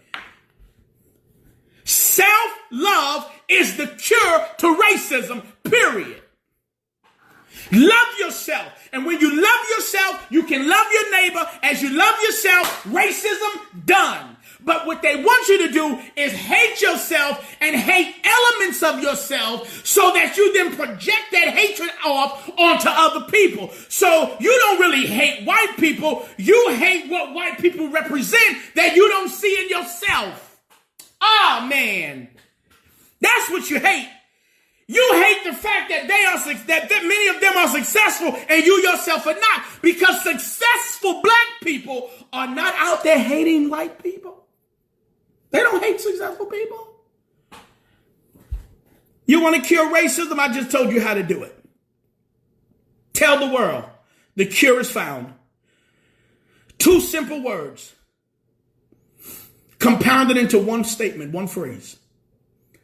Self-love is the cure to racism, period. Love yourself. And when you love yourself, you can love your neighbor as you love yourself. Racism done. But what they want you to do is hate yourself and hate elements of yourself so that you then project that hatred off onto other people. So you don't really hate white people. You hate what white people represent that you don't see in yourself. Oh, man. That's what you hate. You hate the fact that that many of them are successful and you yourself are not, because successful black people are not out there hating white people. They don't hate successful people. You want to cure racism? I just told you how to do it. Tell the world the cure is found. Two simple words compounded into one statement, one phrase: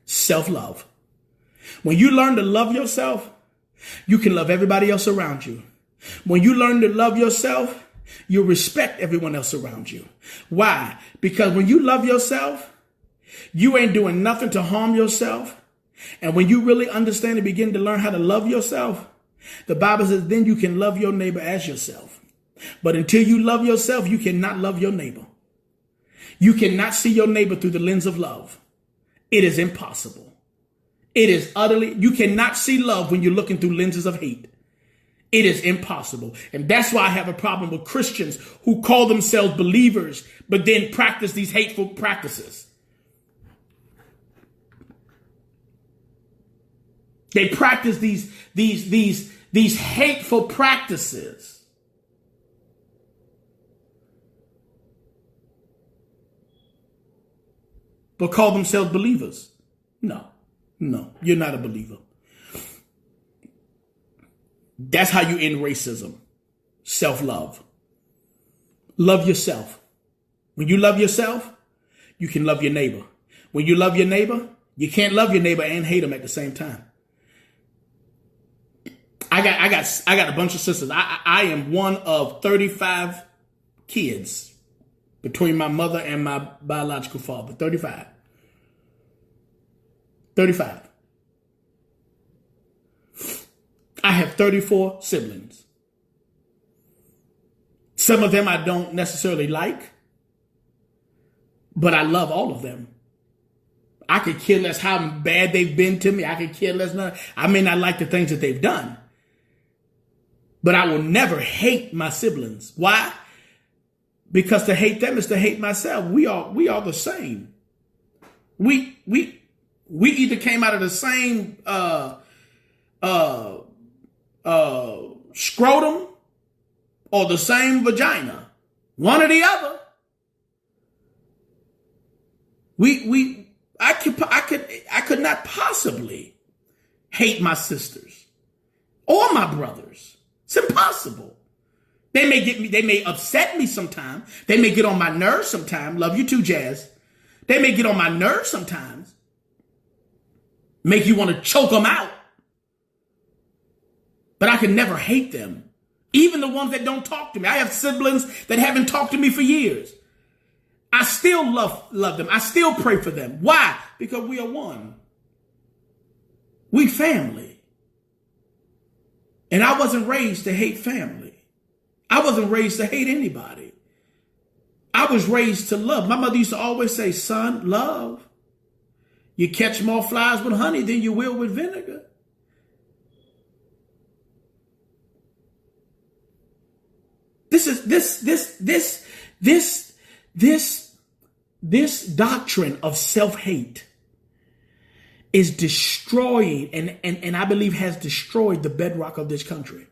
self-love. When you learn to love yourself, you can love everybody else around you. When you learn to love yourself, you respect everyone else around you. Why? Because when you love yourself, you ain't doing nothing to harm yourself. And when you really understand and begin to learn how to love yourself, the Bible says then you can love your neighbor as yourself. But until you love yourself, you cannot love your neighbor. You cannot see your neighbor through the lens of love. It is impossible. It is utterly, you cannot see love when you're looking through lenses of hate. It is impossible. And that's why I have a problem with Christians who call themselves believers, but then practice these hateful practices. They practice these hateful practices. But call themselves believers. No, you're not a believer. That's how you end racism. Self-love. Love yourself. When you love yourself, you can love your neighbor. When you love your neighbor, you can't love your neighbor and hate him at the same time. I got a bunch of sisters. I am one of 35 kids between my mother and my biological father. 35. I have 34 siblings. Some of them I don't necessarily like, but I love all of them. I could care less how bad they've been to me. I could care less. I may not like the things that they've done, but I will never hate my siblings. Why? Because to hate them is to hate myself. We are the same. We either came out of the same scrotum or the same vagina. One or the other. I could not possibly hate my sisters or my brothers. It's impossible. They may upset me sometimes. They may get on my nerves sometimes. Love you too, Jazz. They may get on my nerves sometimes. Make you want to choke them out. But I can never hate them. Even the ones that don't talk to me. I have siblings that haven't talked to me for years. I still love them. I still pray for them. Why? Because we are one. We family. And I wasn't raised to hate family. I wasn't raised to hate anybody. I was raised to love. My mother used to always say, son, love. You catch more flies with honey than you will with vinegar. This doctrine of self-hate is destroying and I believe has destroyed the bedrock of this country.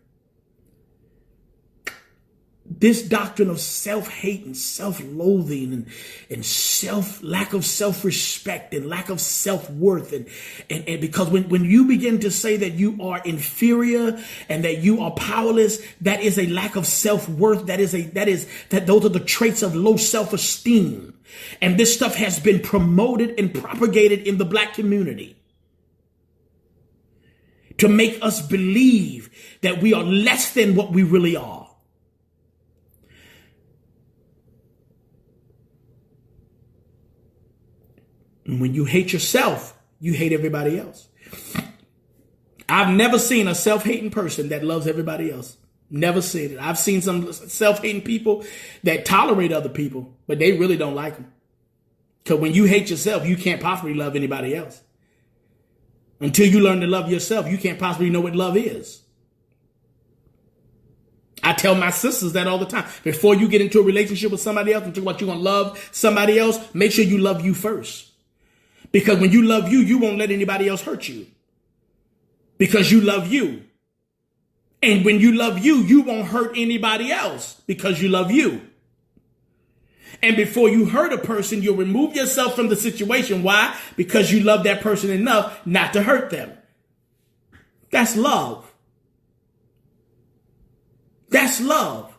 This doctrine of self-hate and self-loathing and lack of self-respect and lack of self-worth and because when you begin to say that you are inferior and that you are powerless, that is a lack of self-worth. Those are the traits of low self-esteem. And this stuff has been promoted and propagated in the black community to make us believe that we are less than what we really are. And when you hate yourself, you hate everybody else. I've never seen a self-hating person that loves everybody else. Never seen it. I've seen some self-hating people that tolerate other people, but they really don't like them. Because when you hate yourself, you can't possibly love anybody else. Until you learn to love yourself, you can't possibly know what love is. I tell my sisters that all the time. Before you get into a relationship with somebody else and think about you're going to love somebody else, make sure you love you first. Because when you love you, you won't let anybody else hurt you. Because you love you. And when you love you, you won't hurt anybody else because you love you. And before you hurt a person, you'll remove yourself from the situation. Why? Because you love that person enough not to hurt them. That's love. That's love.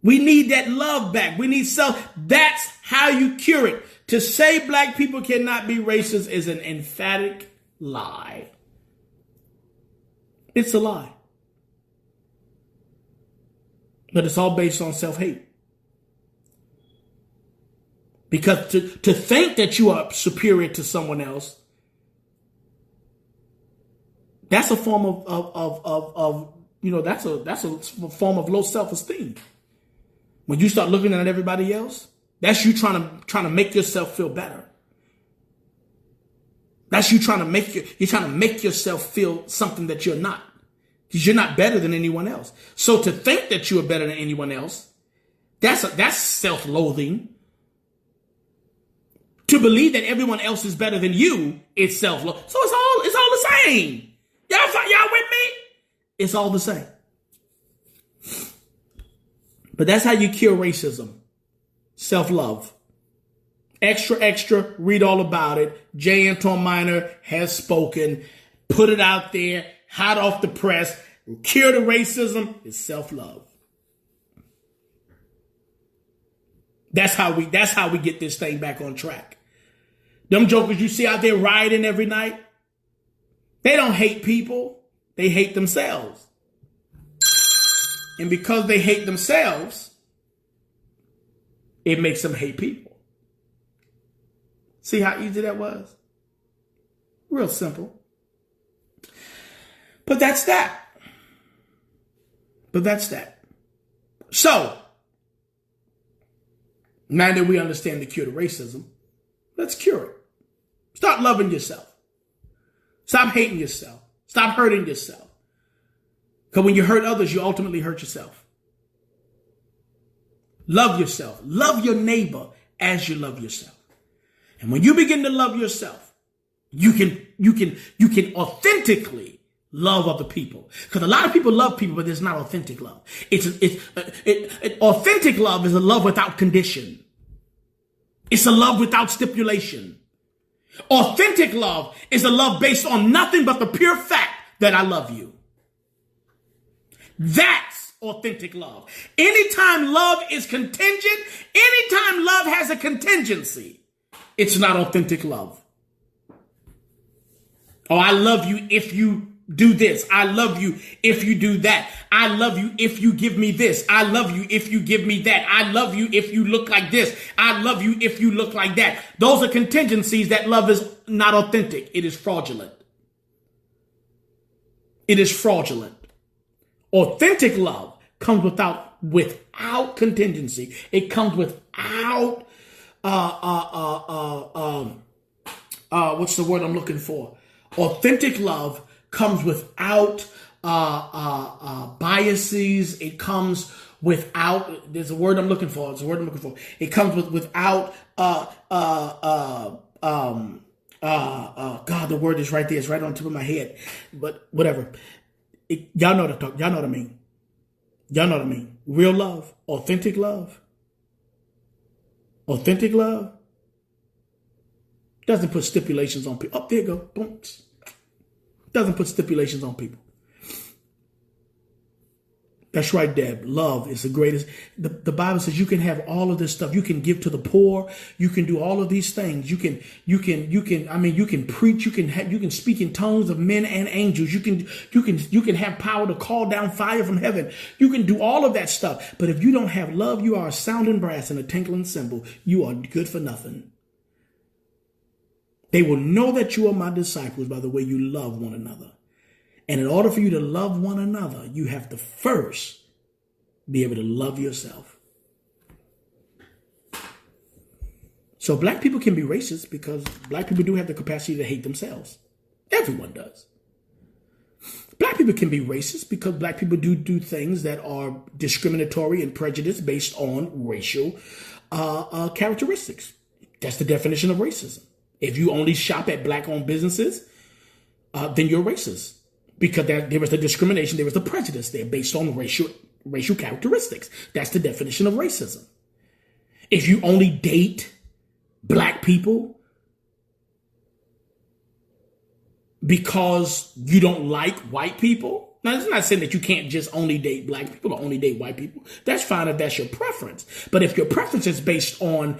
We need that love back. We need self. That's how you cure it. To say black people cannot be racist is an emphatic lie. It's a lie. But it's all based on self-hate. Because to think that you are superior to someone else, that's a form that's a form of low self-esteem. When you start looking at everybody else, that's you trying to make yourself feel better. That's you trying to make yourself feel something that you're not. Because you're not better than anyone else. So to think that you are better than anyone else, that's self-loathing. To believe that everyone else is better than you is self-loathing. So it's all the same. Y'all with me? It's all the same. But that's how you cure racism. Self-love. Extra, read all about it. J. Antoine Minor has spoken. Put it out there. Hot off the press. Cure the racism is self-love. That's how we get this thing back on track. Them jokers you see out there rioting every night, they don't hate people. They hate themselves. And because they hate themselves, it makes them hate people. See how easy that was? Real simple. But that's that. So, now that we understand the cure to racism, let's cure it. Start loving yourself. Stop hating yourself. Stop hurting yourself. Because when you hurt others, you ultimately hurt yourself. Love yourself. Love your neighbor as you love yourself. And when you begin to love yourself, you can authentically love other people. Because a lot of people love people, but it's not authentic love. Authentic love is a love without condition. It's a love without stipulation. Authentic love is a love based on nothing but the pure fact that I love you. That's authentic love. Anytime love is contingent, anytime love has a contingency, it's not authentic love. Oh, I love you if you do this. I love you if you do that. I love you if you give me this. I love you if you give me that. I love you if you look like this. I love you if you look like that. Those are contingencies. That love is not authentic. It is fraudulent. It is fraudulent. Authentic love comes without contingency. It comes without what's the word I'm looking for? Authentic love comes without biases. It comes without, there's a word I'm looking for. It comes without God, the word is right there. It's right on top of my head. But whatever. Y'all know what I mean. Y'all know what I mean. Real love, authentic love. Authentic love doesn't put stipulations on people. Oh, there you go. Boom. Doesn't put stipulations on people. That's right, Deb. Love is the greatest. The Bible says you can have all of this stuff. You can give to the poor. You can do all of these things. You can preach. You can speak in tongues of men and angels. You can have power to call down fire from heaven. You can do all of that stuff. But if you don't have love, you are a sounding brass and a tinkling cymbal. You are good for nothing. They will know that you are my disciples by the way you love one another. And in order for you to love one another, you have to first be able to love yourself. So black people can be racist because black people do have the capacity to hate themselves. Everyone does. Black people can be racist because black people do things that are discriminatory and prejudiced based on racial characteristics. That's the definition of racism. If you only shop at black-owned businesses, then you're racist. Because there was the discrimination, there was the prejudice there based on racial characteristics. That's the definition of racism. If you only date black people because you don't like white people, now it's not saying that you can't just only date black people or only date white people. That's fine if that's your preference. But if your preference is based on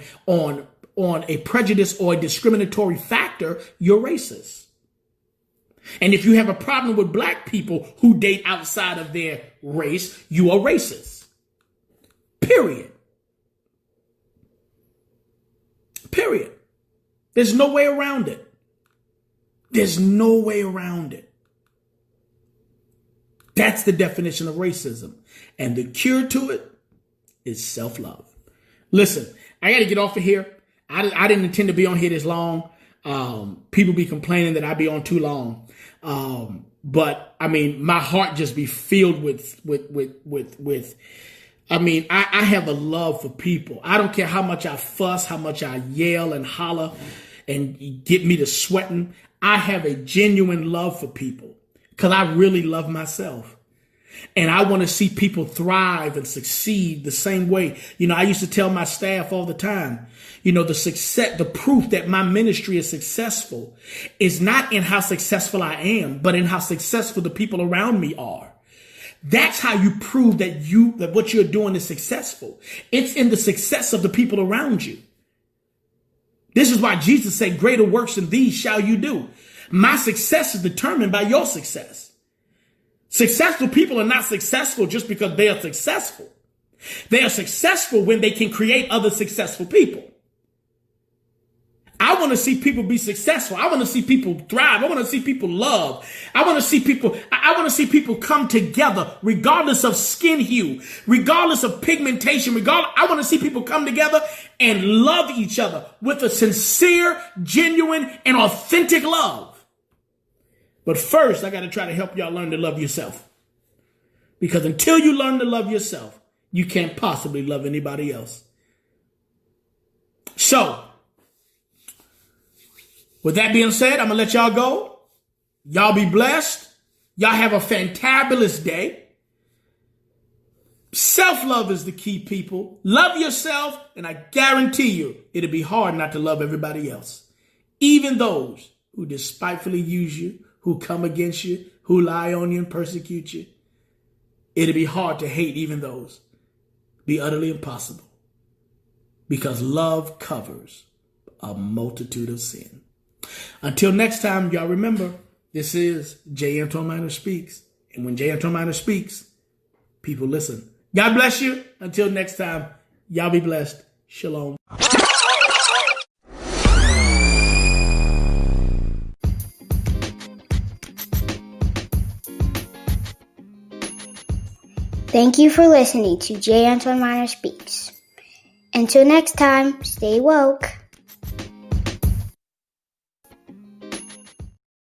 a prejudice or a discriminatory factor, you're racist. And if you have a problem with black people who date outside of their race, you are racist. Period. Period. There's no way around it. There's no way around it. That's the definition of racism. And the cure to it is self-love. Listen, I got to get off of here. I didn't intend to be on here this long. People be complaining that I be on too long. But I mean, my heart just be filled with I have a love for people. I don't care how much I fuss, how much I yell and holler and get me to sweating. I have a genuine love for people because I really love myself. And I want to see people thrive and succeed the same way. You know, I used to tell my staff all the time, you know, the proof that my ministry is successful is not in how successful I am, but in how successful the people around me are. That's how you prove that what you're doing is successful. It's in the success of the people around you. This is why Jesus said, greater works than these shall you do. My success is determined by your success. Successful people are not successful just because they are successful. They are successful when they can create other successful people. I want to see people be successful. I want to see people thrive. I want to see people love. I want to see people come together regardless of skin hue, regardless of pigmentation, I want to see people come together and love each other with a sincere, genuine, and authentic love. But first, I got to try to help y'all learn to love yourself. Because until you learn to love yourself, you can't possibly love anybody else. So, with that being said, I'm going to let y'all go. Y'all be blessed. Y'all have a fantabulous day. Self-love is the key, people. Love yourself, and I guarantee you it'll be hard not to love everybody else. Even those who despitefully use you, who come against you, who lie on you and persecute you. It'll be hard to hate even those. Be utterly impossible. Because love covers a multitude of sin. Until next time, y'all remember, this is J. Antoine Minor Speaks. And when J. Antoine Minor speaks, people listen. God bless you. Until next time, y'all be blessed. Shalom. Thank you for listening to J. Antoine Minor Speaks. Until next time, stay woke.